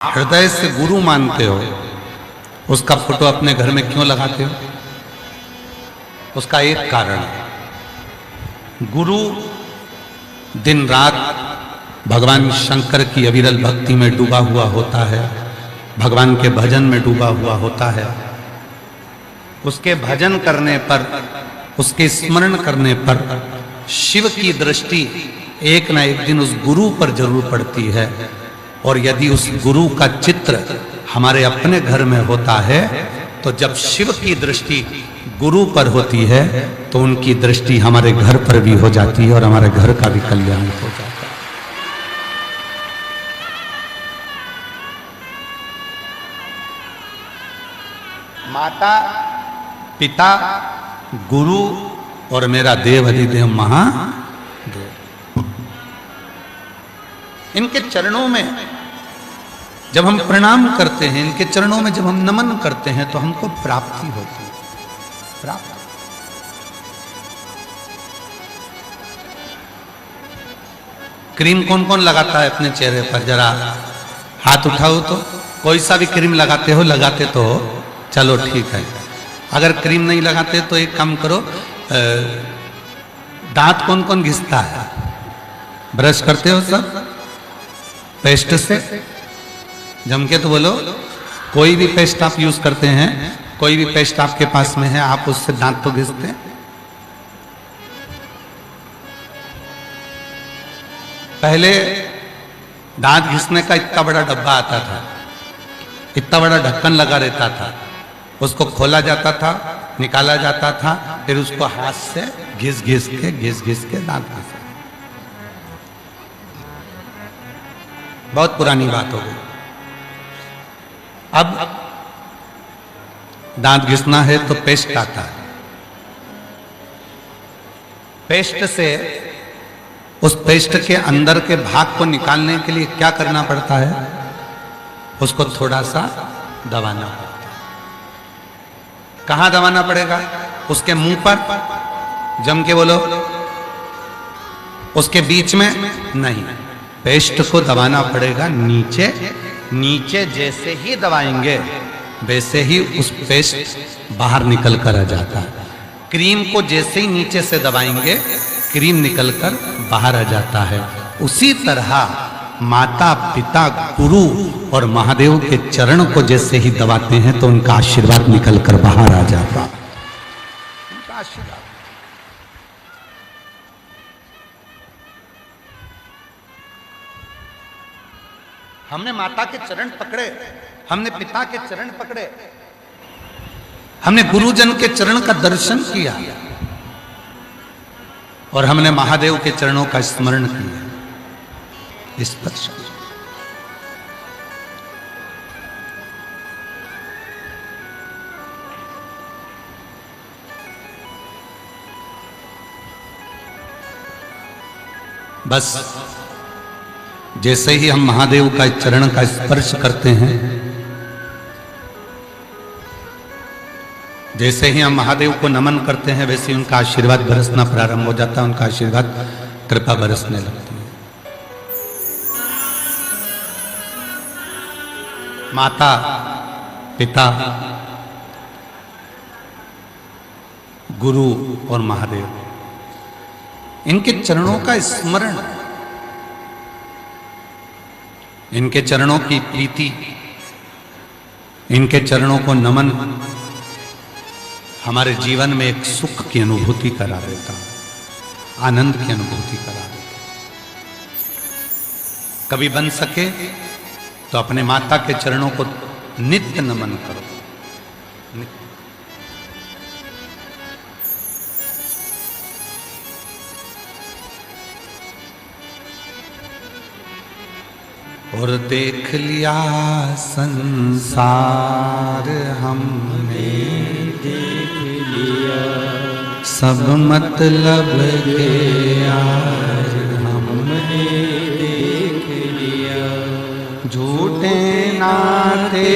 हृदय से गुरु मानते हो, उसका फोटो अपने घर में क्यों लगाते हो? उसका एक कारण है, गुरु दिन रात भगवान शंकर की अविरल भक्ति में डूबा हुआ होता है, भगवान के भजन में डूबा हुआ होता है। उसके भजन करने पर, उसके स्मरण करने पर शिव की दृष्टि एक ना एक दिन उस गुरु पर जरूर पड़ती है। और यदि उस गुरु का चित्र हमारे अपने घर में होता है तो जब शिव की दृष्टि गुरु पर होती है तो उनकी दृष्टि हमारे घर पर भी हो जाती है और हमारे घर का भी कल्याण हो जाता है। माता, पिता, गुरु और मेरा देव अधिदेव महादेव, इनके चरणों में जब हम प्रणाम करते हैं, इनके चरणों में जब हम नमन करते हैं तो हमको प्राप्ति होती है। प्राप्ति क्रीम कौन कौन लगाता है अपने चेहरे पर? जरा हाथ उठाओ तो। कोई सा भी क्रीम लगाते हो? लगाते तो हो, चलो ठीक है। अगर क्रीम नहीं लगाते तो एक काम करो, दांत कौन कौन घिसता है? ब्रश करते हो सब पेस्ट से? जम के तो बोलो। कोई भी पेस्ट आप यूज करते हैं, कोई भी पेस्ट आपके पास में है, आप उससे दांत तो घिसते हैं? पहले दांत घिसने का इतना बड़ा डब्बा आता था, इतना बड़ा ढक्कन लगा रहता था, उसको खोला जाता था, निकाला जाता था, फिर उसको हाथ से घिस घिस के दांत घिसे। बहुत पुरानी बात हो गई। अब दांत घिसना है तो पेस्ट आता है। पेस्ट से, उस पेस्ट के अंदर के भाग को निकालने के लिए क्या करना पड़ता है? उसको थोड़ा सा दबाना पड़ता है। कहां दबाना पड़ेगा? उसके मुंह पर, जम के बोलो। उसके बीच में नहीं, पेस्ट को दबाना पड़ेगा नीचे। नीचे जैसे ही दबाएंगे वैसे ही उस पेस्ट बाहर निकल कर आ जाता है। क्रीम को जैसे ही नीचे से दबाएंगे क्रीम निकलकर बाहर आ जाता है। उसी तरह माता, पिता, गुरु और महादेव के चरण को जैसे ही दबाते हैं तो उनका आशीर्वाद निकलकर बाहर आ जाता है। उनका आशीर्वाद। हमने माता के चरण पकड़े, हमने पिता के चरण पकड़े, हमने गुरुजन के चरण का दर्शन किया और हमने महादेव के चरणों का स्मरण किया, स्पर्श किया। बस जैसे ही हम महादेव का चरण का स्पर्श करते हैं, जैसे ही हम महादेव को नमन करते हैं, वैसे ही उनका आशीर्वाद बरसना प्रारंभ हो जाता है। उनका आशीर्वाद, कृपा बरसने लगती है। माता, पिता, गुरु और महादेव, इनके चरणों का स्मरण, इनके चरणों की प्रीति, इनके चरणों को नमन हमारे जीवन में एक सुख की अनुभूति करा देता, आनंद की अनुभूति करा देता। कभी बन सके तो अपने माता के चरणों को नित्य नमन करो। और देख लिया संसार हमने, देख लिया सब मतलब के यार हमने, देख लिया झूठे नाते,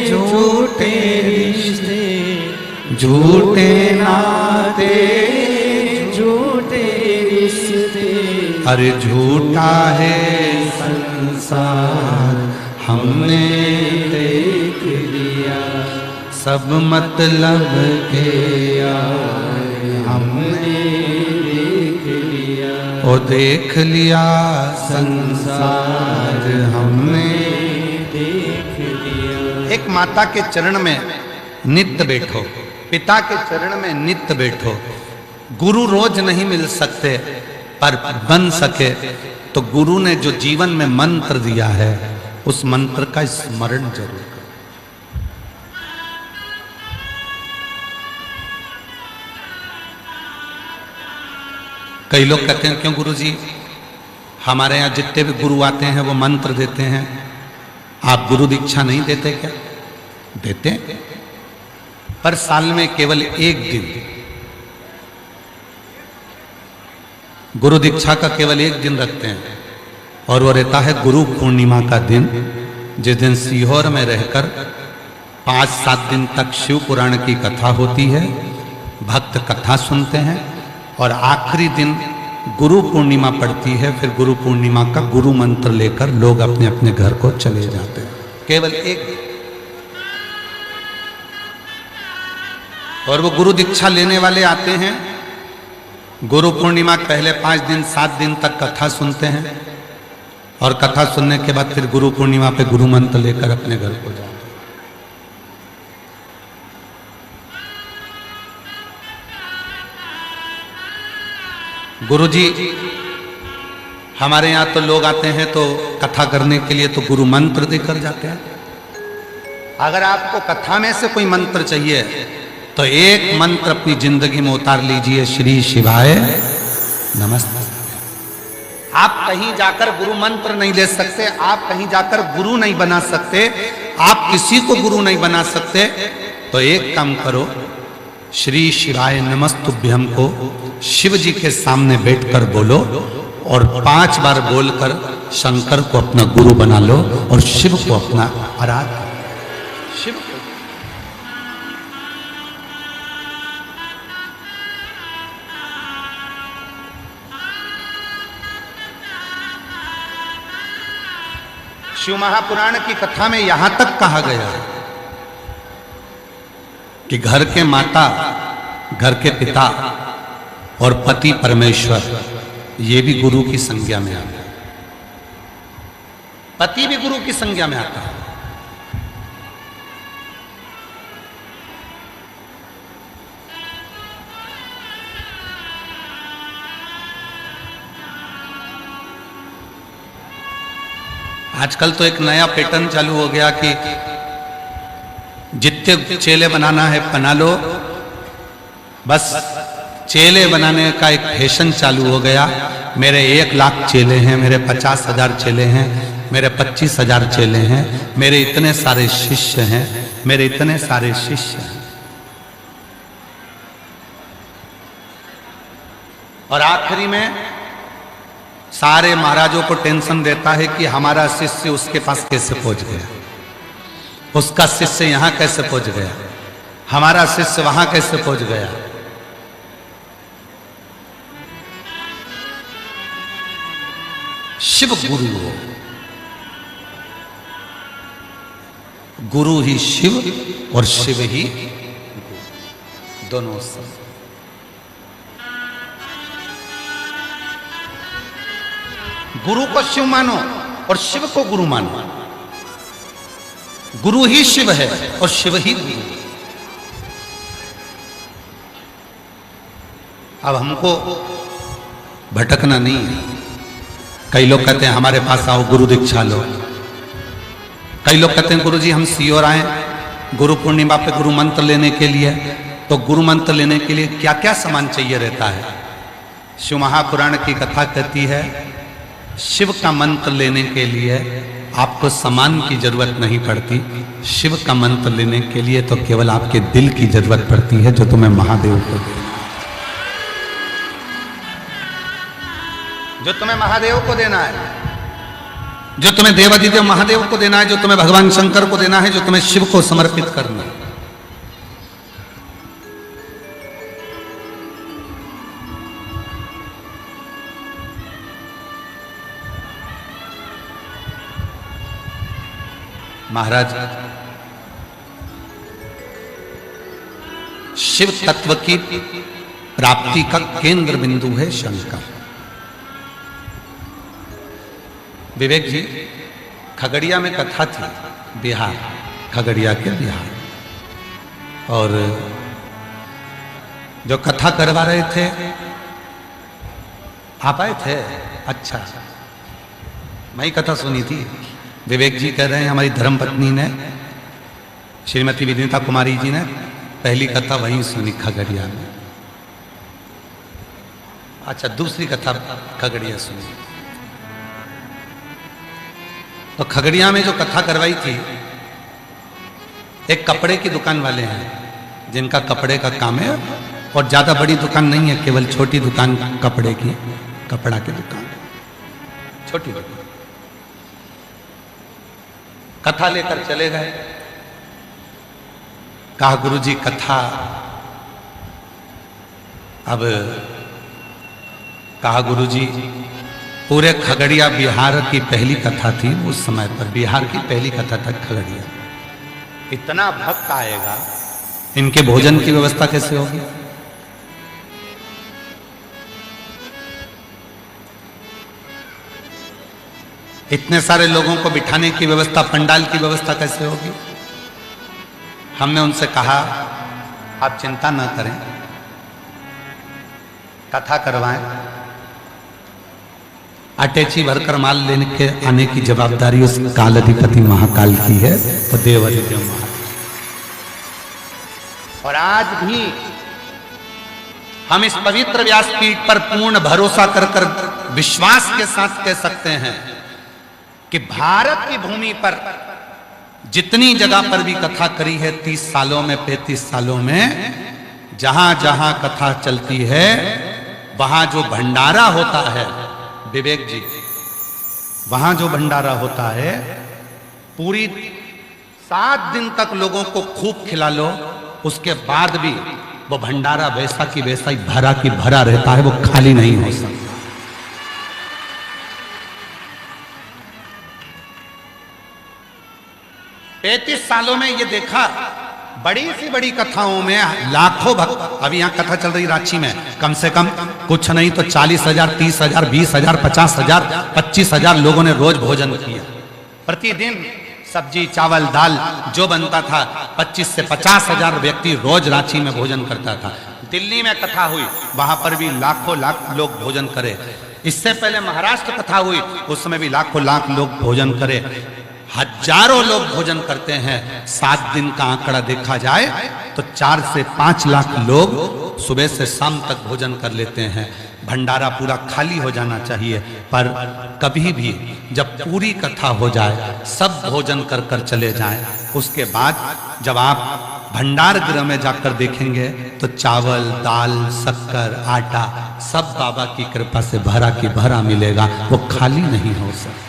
झूठे रिश्ते, झूठे नाते, झूठे रिश्ते, अरे झूठा है संसार हमने देख लिया, सब मतलब के यार हमने देख लिया, ओ देख लिया संसार हमने देख लिया। एक माता के चरण में नित्य बैठो, पिता के चरण में नित्य बैठो। गुरु रोज नहीं मिल सकते, पर बन सके तो गुरु ने जो जीवन में मंत्र दिया है उस मंत्र का स्मरण जरूर करो। कई लोग कहते हैं क्यों गुरुजी, हमारे यहाँ जितने भी गुरु आते हैं वो मंत्र देते हैं, आप गुरु दीक्षा नहीं देते क्या? देते, पर साल में केवल एक दिन, गुरु दीक्षा का केवल एक दिन रखते हैं, और वो रहता है गुरु पूर्णिमा का दिन, जिस दिन सीहोर में रहकर 5-7 दिन तक शिव पुराण की कथा होती है, भक्त कथा सुनते हैं, और आखिरी दिन गुरु पूर्णिमा पड़ती है। फिर गुरु पूर्णिमा का गुरु मंत्र लेकर लोग अपने अपने घर को चले जाते हैं, केवल एक दिन। और वो गुरु दीक्षा लेने वाले आते हैं, गुरु पूर्णिमा पहले 5 दिन 7 दिन तक कथा सुनते हैं, और कथा सुनने के बाद फिर गुरु पूर्णिमा पे गुरु मंत्र लेकर अपने घर को जाते हैं। गुरु जी, हमारे यहाँ तो लोग आते हैं तो कथा करने के लिए तो गुरु मंत्र देकर जाते हैं। अगर आपको कथा में से कोई मंत्र चाहिए तो एक मंत्र अपनी जिंदगी में उतार लीजिए, श्री शिवाय नमस्ते। आप कहीं जाकर गुरु मंत्र नहीं ले सकते, आप कहीं जाकर गुरु नहीं बना सकते, आप किसी को गुरु नहीं बना सकते, तो एक काम करो, श्री शिवाय नमस्तुभ्यम को शिव जी के सामने बैठकर बोलो, और 5 बार बोलकर शंकर को अपना गुरु बना लो, और शिव को अपना आराध्य। शिव को शिव महापुराण की कथा में यहां तक कहा गया है कि घर के माता, घर के पिता और पति परमेश्वर, ये भी गुरु की संज्ञा में आता है। पति भी गुरु की संज्ञा में आता है। आजकल तो एक नया पैटर्न चालू हो गया कि जितने चेले बनाना है बना लो, बस चेले बनाने का एक फैशन चालू हो गया। मेरे 1 लाख चेले हैं, मेरे 50,000 चेले हैं, मेरे 25,000 चेले हैं, मेरे इतने सारे शिष्य हैं, मेरे इतने सारे शिष्य हैं। और आखिरी में सारे महाराजों को टेंशन देता है कि हमारा शिष्य उसके पास कैसे पहुंच गया, उसका शिष्य यहां कैसे पहुंच गया, हमारा शिष्य वहां कैसे पहुंच गया। शिव गुरु हो, गुरु ही शिव और शिव ही गुरु, दोनों सब। गुरु को शिव मानो और शिव को गुरु मानो। गुरु ही शिव है और शिव ही गुरु। अब हमको भटकना नहीं है। कई लोग कहते हैं हमारे पास आओ गुरु दीक्षा लो, कई लोग कहते हैं गुरु जी हम सीहोर आए गुरु पूर्णिमा पे गुरु मंत्र लेने के लिए। तो गुरु मंत्र लेने के लिए क्या क्या सामान चाहिए रहता है? शिव महापुराण की कथा कहती है शिव का मंत्र लेने के लिए आपको सामान की जरूरत नहीं पड़ती। शिव का मंत्र लेने के लिए तो केवल आपके दिल की जरूरत पड़ती है, जो तुम्हें महादेव को देना, जो तुम्हें महादेव को देना है, जो तुम्हें देवाधिदेव महादेव को देना है, जो तुम्हें भगवान शंकर को देना है, जो तुम्हें शिव को समर्पित करना है। महाराज शिव तत्व की प्राप्ति का केंद्र बिंदु है शंकर। विवेक जी, खगड़िया में कथा थी, बिहार, खगड़िया के बिहार, और जो कथा करवा रहे थे आप आए थे? अच्छा, मैं ही कथा सुनी थी। विवेक जी कह रहे हैं हमारी धर्मपत्नी ने, श्रीमती विनीता कुमारी जी ने पहली कथा वहीं सुनी खगड़िया में। अच्छा, दूसरी कथा खगड़िया सुनी। तो खगड़िया में जो कथा करवाई थी, एक कपड़े की दुकान वाले हैं जिनका कपड़े का काम है, और ज्यादा बड़ी दुकान नहीं है, केवल छोटी दुकान कपड़े की, कपड़ा की दुकान, छोटी दुकान। कथा लेकर चले गए, कहा गुरुजी कथा, अब कहा गुरुजी पूरे खगड़िया बिहार की पहली कथा थी उस समय पर, बिहार की पहली कथा तक खगड़िया, इतना भक्त आएगा, इनके भोजन की व्यवस्था कैसे होगी? इतने सारे लोगों को बिठाने की व्यवस्था, पंडाल की व्यवस्था कैसे होगी? हमने उनसे कहा आप चिंता न करें, कथा करवाएं, अटैची भरकर माल लेने के आने की जवाबदारी उस काल अधिपति महाकाल की है, वो देव अधिदेव महाकाल। और आज भी हम इस पवित्र व्यासपीठ पर पूर्ण भरोसा कर विश्वास के साथ कह सकते हैं कि भारत की भूमि पर जितनी जगह पर भी कथा करी है 30 सालों में, 35 सालों में, जहां जहां कथा चलती है वहां जो भंडारा होता है, विवेक जी, वहां जो भंडारा होता है, पूरी 7 दिन तक लोगों को खूब खिला लो, उसके बाद भी वो भंडारा वैसा की वैसा ही भरा की भरा रहता है, वो खाली नहीं हो सकता। पैंतीस सालों में ये देखा, बड़ी सी बड़ी कथाओं में लाखों भक्त, अभी यहां कथा चल रही रांची में, कम से कम कुछ नहीं तो 40,000, 30,000, 20,000, 50,000, 25,000 लोगों ने रोज भोजन किया। प्रतिदिन सब्जी, चावल, दाल जो बनता था, 25 से 50,000 व्यक्ति रोज रांची में भोजन करता था। दिल्ली में कथा हुई, वहां पर भी लाखों लाख लोग भोजन करे। इससे पहले महाराष्ट्र कथा हुई, उसमें भी लाखों लाख लोग भोजन करे। हजारों लोग भोजन करते हैं। 7 दिन का आंकड़ा देखा जाए तो 4 से 5 लाख लोग सुबह से शाम तक भोजन कर लेते हैं। भंडारा पूरा खाली हो जाना चाहिए, पर कभी भी जब पूरी कथा हो जाए, सब भोजन कर कर चले जाएं, उसके बाद जब आप भंडार गृह में जाकर देखेंगे तो चावल, दाल, शक्कर, आटा सब बाबा की कृपा से भरा की भरा मिलेगा, वो खाली नहीं हो सकता।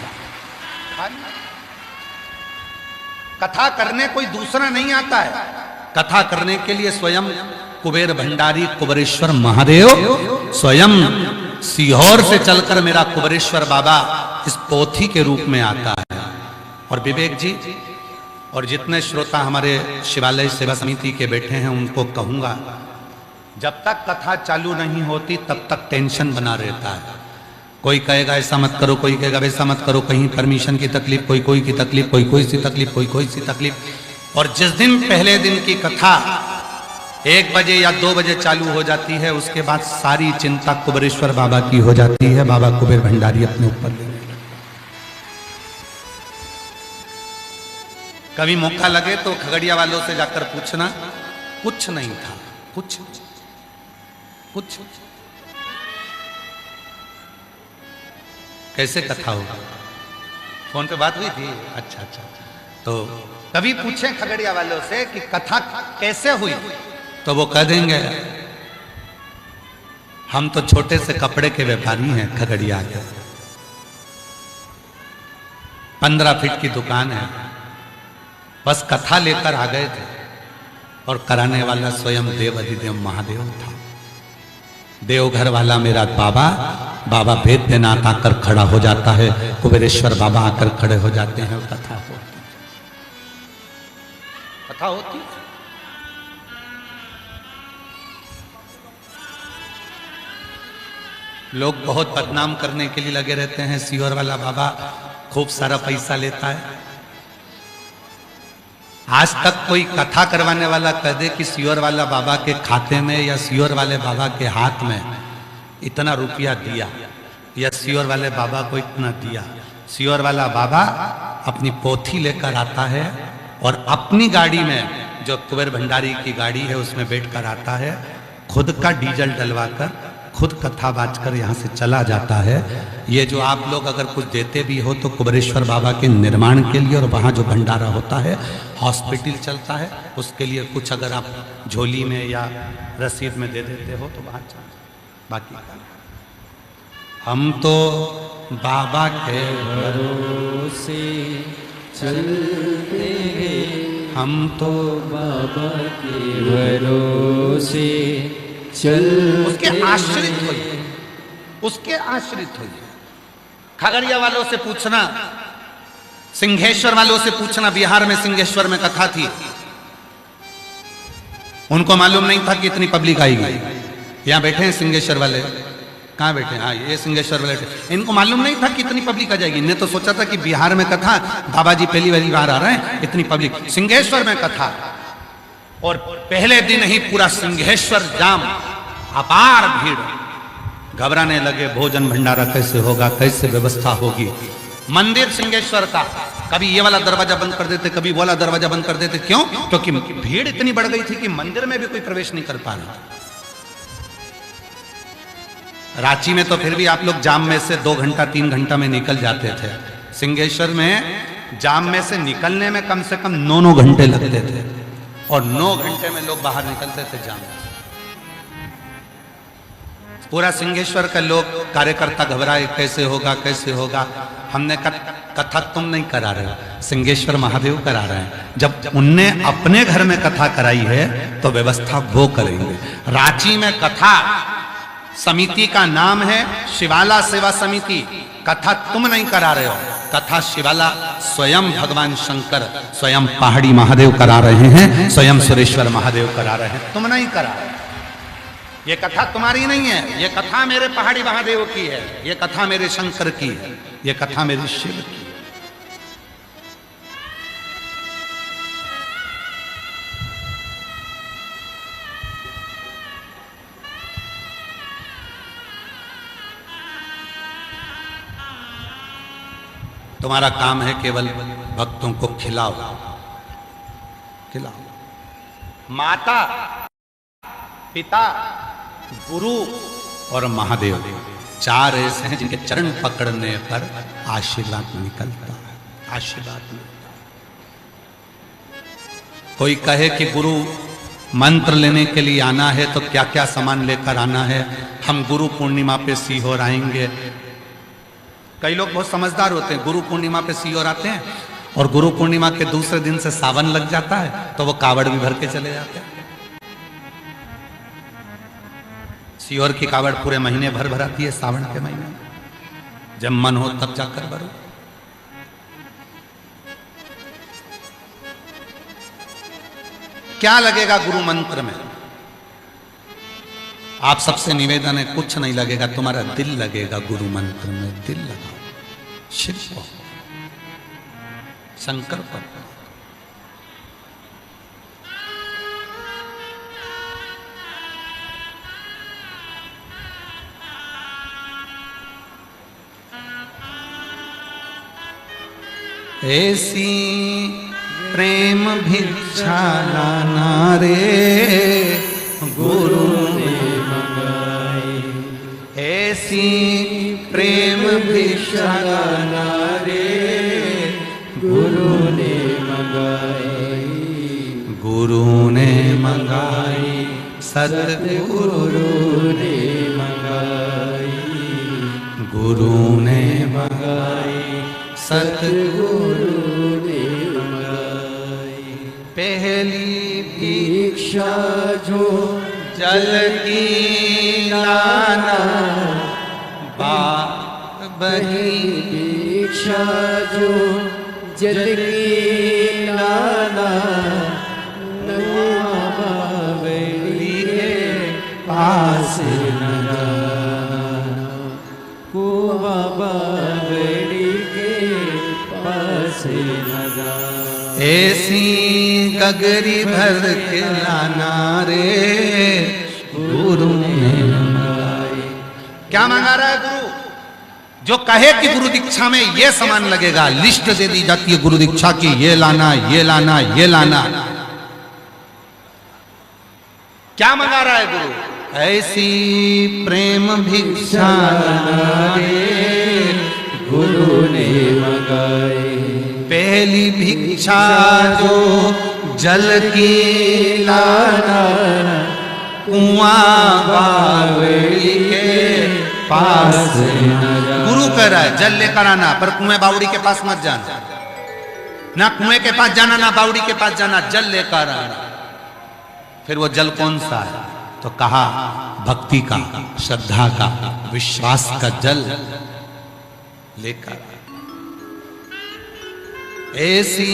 कथा करने कोई दूसरा नहीं आता है, कथा करने के लिए स्वयं कुबेर भंडारी कुबेरेश्वर महादेव स्वयं सीहोर से चलकर मेरा कुबेरेश्वर बाबा इस पोथी के रूप में आता है। और विवेक जी और जितने श्रोता हमारे शिवालय सेवा समिति के बैठे हैं उनको कहूंगा, जब तक कथा चालू नहीं होती तब तक टेंशन बना रहता है। कोई कहेगा ऐसा मत करो, कोई कहेगा वैसा मत करो, कहीं परमिशन की तकलीफ, कोई की तकलीफ, कोई सी तकलीफ, कोई सी तकलीफ। और जिस दिन पहले दिन की कथा 1 बजे या 2 बजे चालू हो जाती है, उसके बाद सारी चिंता कुबेरेश्वर बाबा की हो जाती है। बाबा कुबेर भंडारी अपने ऊपर लेंगे। कभी मौका लगे तो खगड़िया वालों से जाकर पूछना, कुछ नहीं था, कुछ कैसे कथा होगा। फोन पे बात हुई थी, अच्छा। तो कभी पूछें खगड़िया वालों से कि कथा कैसे हुई, तो वो कह देंगे हम तो छोटे से कपड़े के व्यापारी हैं खगड़िया के, 15 फीट की दुकान है, बस कथा लेकर आ गए थे। और कराने वाला स्वयं देव अधिदेव महादेव था। देवघर वाला मेरा बाबा वैद्यनाथ आकर खड़ा हो जाता है, कुबेरेश्वर बाबा आकर खड़े हो जाते हैं, कथा होती। कथा होती। लोग बहुत बदनाम करने के लिए लगे रहते हैं, सीहोर वाला बाबा खूब सारा पैसा लेता है। आज तक कोई कथा करवाने वाला कह दे कि सीहोर वाला बाबा के खाते में या सीहोर वाले बाबा के हाथ में इतना रुपया दिया या सीहोर वाले बाबा को इतना दिया। सीहोर वाला बाबा अपनी पोथी लेकर आता है और अपनी गाड़ी में, जो कुबेर भंडारी की गाड़ी है, उसमें बैठकर आता है, खुद का डीजल डलवाकर खुद कथा बाजकर यहाँ से चला जाता है। ये जो आप लोग अगर कुछ देते भी हो तो कुबेरेश्वर बाबा के निर्माण के लिए, और वहाँ जो भंडारा होता है, हॉस्पिटल चलता है, उसके लिए कुछ अगर आप झोली में या रसीद में दे देते हो तो वहाँ चल। बाकी हम तो बाबा के भरोसे चलते हैं, हम तो बाबा के भरोसे चल। उसके आश्रित होइए, उसके आश्रित होइए। खगड़िया वालों से पूछना, सिंहेश्वर वालों से पूछना, बिहार में सिंहेश्वर में कथा थी, उनको मालूम नहीं था कि इतनी पब्लिक आएगी। यहां बैठे हैं सिंहेश्वर वाले, कहां बैठे हैं? हाँ, ये सिंहेश्वर वाले। इनको मालूम नहीं था कि इतनी पब्लिक आ जाएगी। इन्हें तो सोचा था कि बिहार में कथा, बाबा जी पहली बार आ रहे हैं, इतनी पब्लिक। सिंहेश्वर में कथा, और पहले दिन ही पूरा सिंहेश्वर जाम, अपार भीड़। घबराने लगे, भोजन भंडारा कैसे होगा, कैसे व्यवस्था होगी। मंदिर सिंहेश्वर का, कभी ये वाला दरवाजा बंद कर देते, कभी वो वाला दरवाजा बंद कर देते। क्यों? क्योंकि भीड़ इतनी बढ़ गई थी कि मंदिर में भी कोई प्रवेश नहीं कर पा रहा। रांची में तो फिर भी आप लोग जाम में से 2 घंटा 3 घंटा में निकल जाते थे। सिंहेश्वर में जाम में से निकलने में कम से कम 9 घंटे लगते थे, और 9 घंटे में लोग बाहर निकलते थे जाम में। पूरा सिंहेश्वर का लोग, कार्यकर्ता घबराए, कैसे होगा कैसे होगा। हमने कथा तुम नहीं करा रहे हो, सिंहेश्वर महादेव करा रहे हैं। जब उनने अपने घर में कथा कराई है तो व्यवस्था वो करेंगे। रांची में कथा समिति का नाम है शिवाला सेवा समिति। कथा तुम नहीं करा रहे हो, कथा शिवाला स्वयं भगवान शंकर, स्वयं पहाड़ी महादेव करा रहे हैं, स्वयं सुरेश्वर महादेव करा रहे हैं, तुम नहीं करा रहे। ये कथा तुम्हारी नहीं है, ये कथा मेरे पहाड़ी महादेव की है, ये कथा मेरे शंकर की है, ये कथा मेरे शिव की है। तुम्हारा काम है केवल भक्तों को खिलाओ, खिलाओ। माता, पिता, गुरु और महादेव, 4 ऐसे हैं जिनके चरण पकड़ने पर आशीर्वाद निकलता है, आशीर्वाद मिलता है। कोई कहे कि गुरु मंत्र लेने के लिए आना है तो क्या क्या सामान लेकर आना है। हम गुरु पूर्णिमा पे सीहोर आएंगे। कई लोग बहुत समझदार होते हैं, गुरु पूर्णिमा पे सीहोर आते हैं और गुरु पूर्णिमा के दूसरे दिन से सावन लग जाता है तो वो कावड़ भी भर के चले जाते हैं। सीहोर की कावड़ पूरे महीने भर भराती है, सावन के महीने जब मन हो तब जाकर भरो। क्या लगेगा गुरु मंत्र में? आप सबसे निवेदन है, कुछ नहीं लगेगा, तुम्हारा दिल लगेगा गुरु मंत्र में। दिल लगाओ, शिव को, शंकर पर। ऐसी प्रेम भिक्षा लाना रे गुरु ने मंगाई, ऐसी प्रेम भिक्षा लाना रे गुरु ने मंगाई, गुरु ने मंगाई, सतगुरु ने मंगाई, गुरु ने मंगाई, सतगुरु ने मंगाई। पहली दीक्षा जो जल की लाना, बही दीक्षा जो जल की लाना, ऐसी गगरी भर के लाना रे गुरु ने मंगाई। क्या मंगा रहा है गुरु? जो कहे कि गुरु दीक्षा में ये सामान लगेगा, लिस्ट दे दी जाती है गुरु दीक्षा की, ये लाना ये लाना ये लाना। क्या मंगा रहा है गुरु? ऐसी प्रेम भिक्षा गुरु ने मंगाई। पहली भिक्षा जो जल की लाना, कुआं बावड़ी के पास। गुरु कह रहा है जल लेकर आना, पर कुएं बावड़ी के पास मत जाना। ना कुएं के पास जाना ना बावड़ी के पास जाना, जल लेकर आना। फिर वो जल कौन सा है? तो कहा भक्ति का, श्रद्धा का, विश्वास का जल लेकर। ऐसी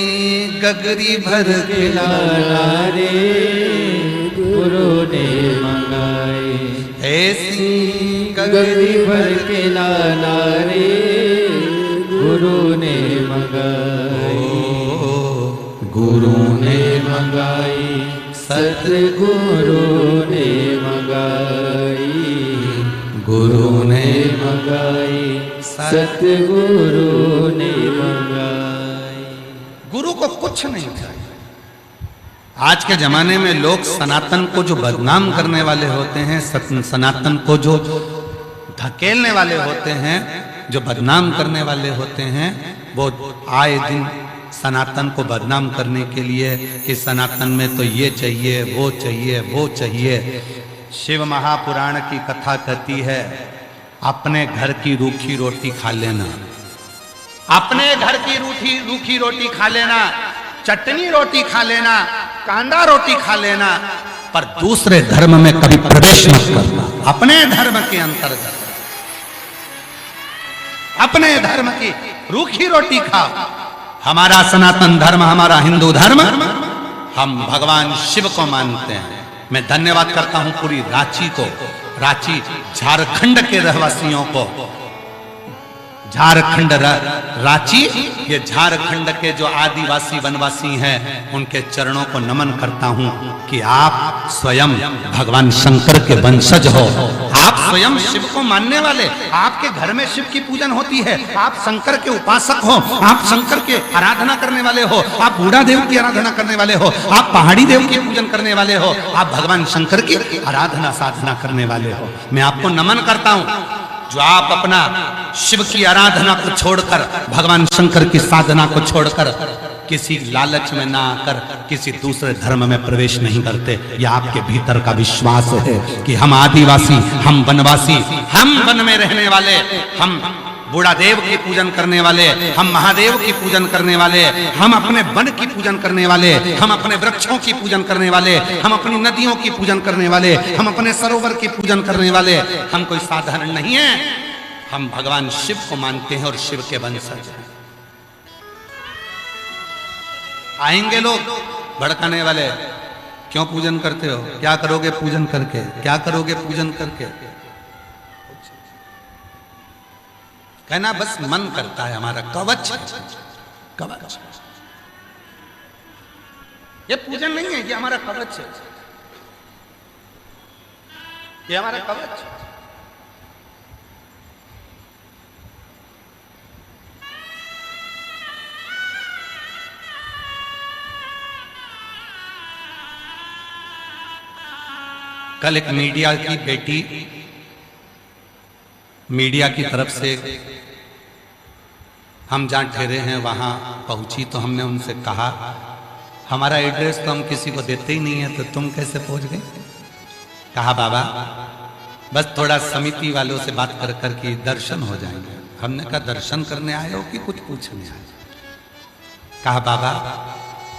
गगरी भर के लाना रे गुरु ने मंगाई। ऐसी गगरी भर के लाना रे गुरु ने मंगाई। गुरु ने मंगाई, सतगुरु ने मंगाई। गुरु ने मंगाई, सतगुरु ने मंगाई। गुरु को कुछ नहीं चाहिए। आज के जमाने में लोग सनातन को जो बदनाम करने वाले होते हैं, सनातन को जो धकेलने वाले होते हैं, जो बदनाम करने वाले होते हैं, वो आए दिन सनातन को बदनाम करने के लिए कि सनातन में तो ये चाहिए, वो चाहिए, वो चाहिए। शिव महापुराण की कथा कहती है, अपने घर की रूखी रोटी खा लेना, अपने घर की रूखी रोटी खा लेना, चटनी रोटी खा लेना, कांदा रोटी खा लेना, पर दूसरे धर्म में कभी प्रवेश मत करना। अपने धर्म के अंतर्गत अपने धर्म की रूखी रोटी खाओ। हमारा सनातन धर्म, हमारा हिंदू धर्म, हम भगवान शिव को मानते हैं। मैं धन्यवाद करता हूं पूरी रांची को, रांची झारखंड के रहवासियों को। झारखंड रांची, ये झारखंड के जो आदिवासी वनवासी हैं, उनके चरणों को नमन करता हूं कि आप स्वयं भगवान शंकर के वंशज हो। आप स्वयं शिव को मानने वाले, आपके घर में शिव की पूजन होती है, आप शंकर के उपासक हो, आप शंकर के आराधना करने वाले हो, आप बूढ़ा देव की आराधना करने वाले हो, आप पहाड़ी देव की पूजन करने वाले हो, आप भगवान शंकर की आराधना साधना करने वाले हो। मैं आपको नमन करता हूं जो आप अपना शिव की आराधना को छोड़कर, भगवान शंकर की साधना को छोड़कर किसी लालच में ना आकर किसी दूसरे धर्म में प्रवेश नहीं करते। यह आपके भीतर का विश्वास है कि हम आदिवासी, हम वनवासी, हम वन में रहने वाले, हम बूढ़ा देव की पूजन करने वाले, हम महादेव की पूजन करने वाले, हम अपने वन की पूजन करने वाले, हम अपने वृक्षों की पूजन करने वाले, हम अपनी नदियों की पूजन करने वाले, हम अपने सरोवर की पूजन करने वाले, हम कोई साधारण नहीं है। हम भगवान शिव को मानते हैं और शिव के वंशज हैं। आएंगे लोग भड़काने वाले, क्यों पूजन करते हो, क्या करोगे पूजन करके, क्या करोगे पूजन करके। कहना बस मन करता है, हमारा कवच, कवच। ये पूजन नहीं है, ये हमारा कवच है, ये हमारा कवच। कल एक मीडिया की बेटी, मीडिया की तरफ से हम जहाँ ठहरे हैं वहाँ पहुँची, तो हमने उनसे कहा हमारा एड्रेस तो हम किसी को देते ही नहीं है, तो तुम कैसे पहुँच गए। कहा बाबा बस थोड़ा समिति वालों से बात कर कर के दर्शन हो जाएंगे। हमने कहा दर्शन करने आए हो कि कुछ पूछने आए। कहा बाबा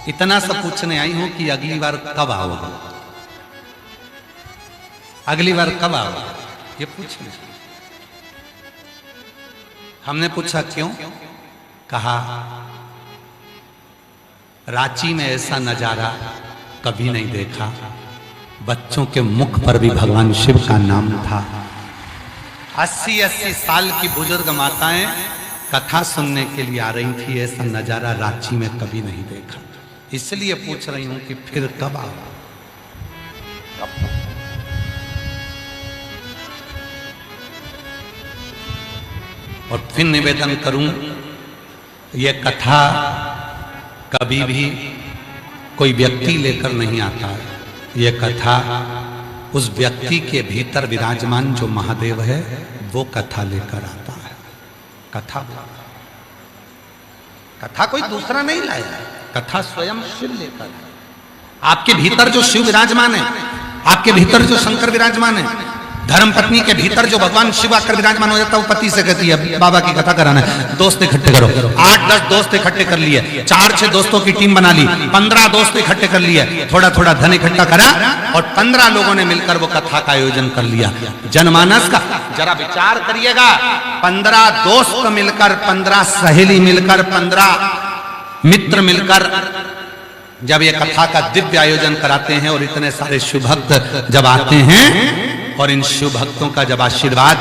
इतना सब पूछने आई हूँ कि अगली बार कब आओगे, अगली बार कब आओगे, ये पूछने। हमने पूछा क्यों। कहा रांची में ऐसा नजारा कभी नहीं देखा, बच्चों के मुख पर भी भगवान शिव का नाम था। 80-80 साल की बुजुर्ग माताएं कथा सुनने के लिए आ रही थी, ऐसा नजारा रांची में कभी नहीं देखा, इसलिए पूछ रही हूं कि फिर कब आओ। और फिर निवेदन करूं, यह कथा कभी भी कोई व्यक्ति लेकर नहीं आता है, यह कथा उस व्यक्ति के भीतर विराजमान जो महादेव है वो कथा लेकर आता है। कथा कोई दूसरा नहीं लाया, कथा स्वयं शिव लेकर है। आपके भीतर जो शिव विराजमान है, आपके भीतर जो शंकर विराजमान है, धर्मपत्नी के भीतर जो भगवान शिव आकर विराजमान हो जाता है, वो पति से कहती है बाबा की कथा कराना है, दोस्त इकट्ठे करो। 8-10 दोस्त इकट्ठे कर लिए, 4-6 दोस्तों की टीम बना ली, 15 दोस्त इकट्ठे कर लिए, थोड़ा थोड़ा धन इकट्ठा करा और 15 लोगों ने मिलकर वो कथा का आयोजन कर लिया। जनमानस का जरा विचार करिएगा, 15 दोस्त मिलकर, 15 सहेली मिलकर, 15 मित्र मिलकर जब ये कथा का दिव्य आयोजन कराते हैं और इतने सारे शिव भक्त जब आते हैं और इन शिव भक्तों का जब आशीर्वाद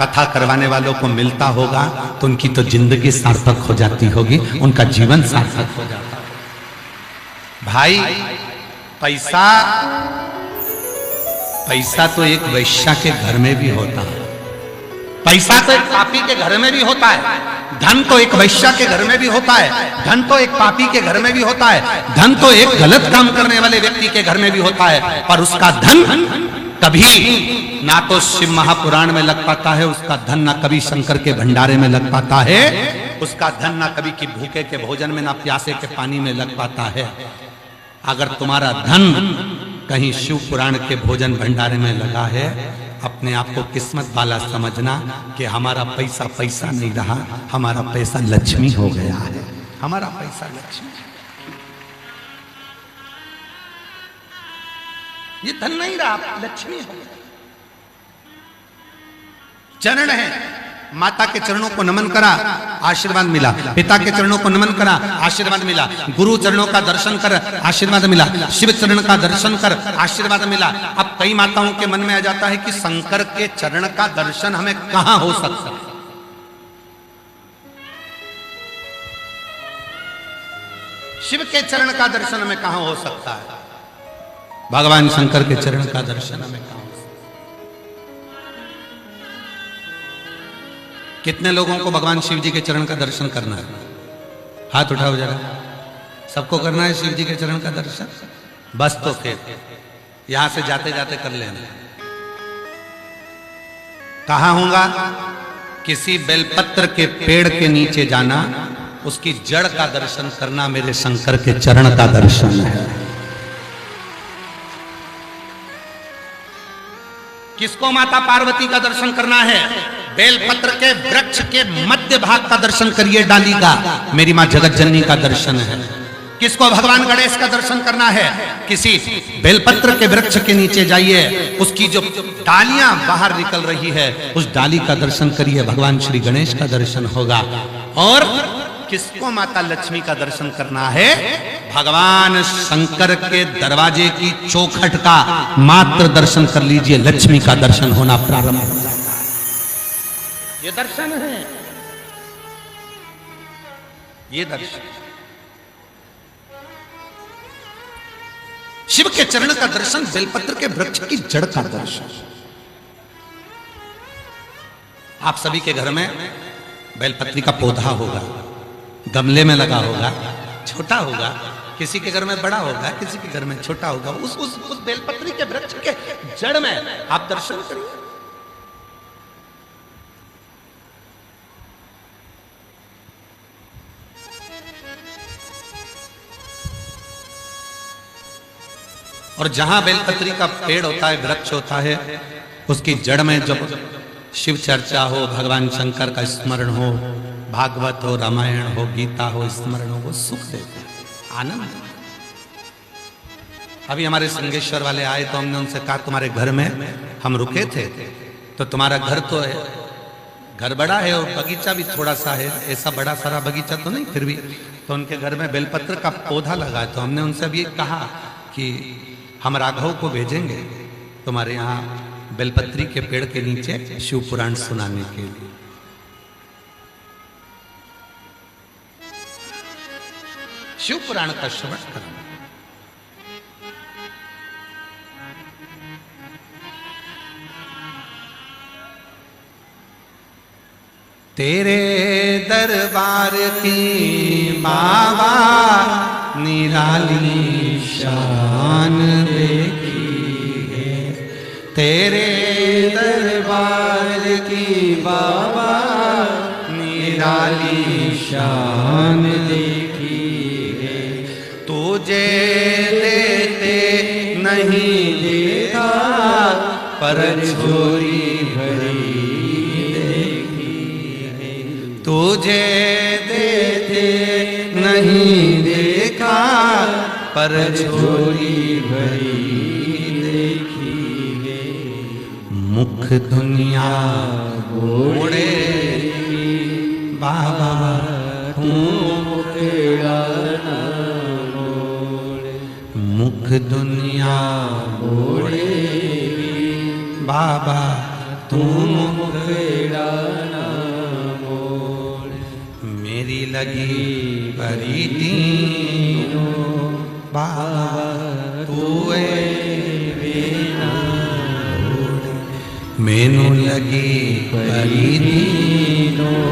कथा करवाने वालों को मिलता होगा तो उनकी तो जिंदगी सार्थक हो जाती होगी, उनका जीवन सार्थक हो जाता है। भाई पैसा तो एक वैश्या के घर में भी होता है, पैसा तो एक पापी के घर में भी होता है, धन तो एक वैश्या के घर में भी होता है, धन तो एक पापी के घर में भी होता है, धन तो एक गलत काम करने वाले व्यक्ति के घर में भी होता है, पर उसका धन कभी ना तो शिव महापुराण में लग पाता है, उसका धन ना कभी शंकर के भंडारे में लग पाता है, उसका धन ना कभी की भूखे के भोजन में, ना प्यासे के पानी में लग पाता है। अगर तुम्हारा धन कहीं शिव पुराण के भोजन भंडारे में लगा है, अपने आप को किस्मत वाला समझना कि हमारा पैसा पैसा नहीं रहा, हमारा पैसा लक्ष्मी हो गया है, हमारा पैसा लक्ष्मी। ये धन नहीं रहा, लक्ष्मी हो गया। चरण है, माता के चरणों को नमन करा, आशीर्वाद मिला, पिता के चरणों को नमन करा, आशीर्वाद मिला, गुरु चरणों का दर्शन कर, आशीर्वाद मिला, शिव चरण का दर्शन कर, आशीर्वाद मिला। अब कई माताओं के मन में आ जाता है कि शंकर के चरण का दर्शन हमें कहां हो सकता है। शिव के चरण का दर्शन हमें कहां हो सकता है, भगवान शंकर के चरण का दर्शन हमें कहां हो सकता है। कितने लोगों को भगवान शिव जी के चरण का दर्शन करना है? हाथ उठाओ जरा, सबको करना है शिव जी के चरण का दर्शन? बस तो फिर यहां से जाते जाते कर लेना। कहां होगा? किसी बेलपत्र के पेड़ के नीचे जाना, उसकी जड़ का दर्शन करना मेरे शंकर के चरण का दर्शन है। किसको माता पार्वती का दर्शन करना है? बेलपत्र के वृक्ष के मध्य भाग का दर्शन करिए, डाली का, मेरी मां जगत जननी का दर्शन है। किसको भगवान गणेश का दर्शन करना है? किसी बेलपत्र के वृक्ष के नीचे जाइए, उसकी जो डालियां बाहर निकल रही है उस डाली का दर्शन करिए, भगवान श्री गणेश का दर्शन होगा। और किसको माता लक्ष्मी का दर्शन करना है? भगवान शंकर के दरवाजे की चौखट का मात्र दर्शन कर लीजिए, लक्ष्मी का दर्शन होना प्रारंभ हो जाता है। ये दर्शन है, ये दर्शन। शिव के चरण का दर्शन, बेलपत्र के वृक्ष की जड़ का दर्शन। आप सभी के घर में बेलपत्री का पौधा होगा, गमले में लगा होगा, छोटा होगा, किसी के घर में बड़ा होगा, किसी के घर में छोटा होगा। उस बेलपत्री के वृक्ष के जड़ में आप दर्शन करिए। और जहां बेलपत्री का पेड़ होता है, वृक्ष होता है, उसकी जड़ में जब शिव चर्चा हो, भगवान शंकर का स्मरण हो, भागवत हो, रामायण हो, गीता हो, स्मरण हो, वो सुख देता है, आनंद। अभी हमारे संगेश्वर वाले आए तो हमने उनसे कहा तुम्हारे घर में हम रुके थे तो तुम्हारा घर तो है, घर बड़ा है और बगीचा भी थोड़ा सा है, ऐसा बड़ा सारा बगीचा तो नहीं, फिर भी तो उनके घर में बेलपत्र का पौधा लगा है। तो हमने उनसे अभी कहा कि हम राघव को भेजेंगे तुम्हारे यहाँ बेलपत्री के पेड़ के नीचे शिव पुराण सुनाने के लिए। शिव पुराण का श्रवण करो। तेरे दरबार की बाबा निराली शान देखी है, तेरे दरबार की बाबा निराली शान देखी है। तुझे देते नहीं देखा पर झोली भरी देखी है। तुझे देते नहीं देखा पर झोली भरी देखी है। मुख दुनिया मोड़े बाबा तू मुखेड़ा न मोड़े। मुख दुनिया मोड़े बाबा तू मुखेड़ा न मोड़े। मेरी लगी भरी तीनों बाबा तू मैनू लगी भरी तीनों।